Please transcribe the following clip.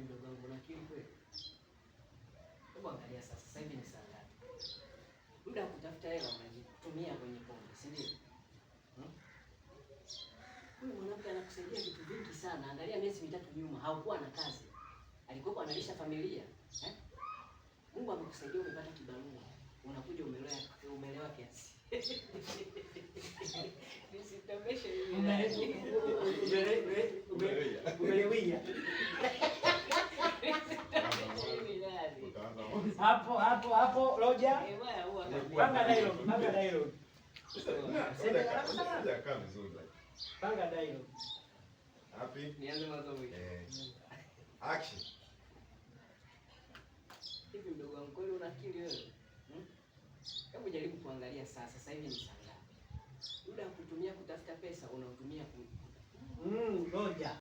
ndugu wangu, unakiri kweli? Hebu angalia sasa hivi ni saa ngapi? Muda wa kutafuta hela unajitumia kwenye pombe, si ndio? Huyu mwanamke anakusaidia vitu vingi sana. Angalia miezi mitatu nyuma haukuwa na kazi. Alikuwa analisha familia. Mungu amekusaidia umepata kibarua. Unakuja umelewa kiasi. Nisitameshe hivi. Umelewia. Hapo Roja. Panga dialogue. Sasa kama vizuri. Panga dialogue. Happy. Nianze mwanzo mwisho. Action. Hivi mdogo wangu kweli unakili wewe? Hebu jaribu kuangalia sasa hivi ni saa ngapi? Muda wa kutumia kutafuta pesa unautumia Roja.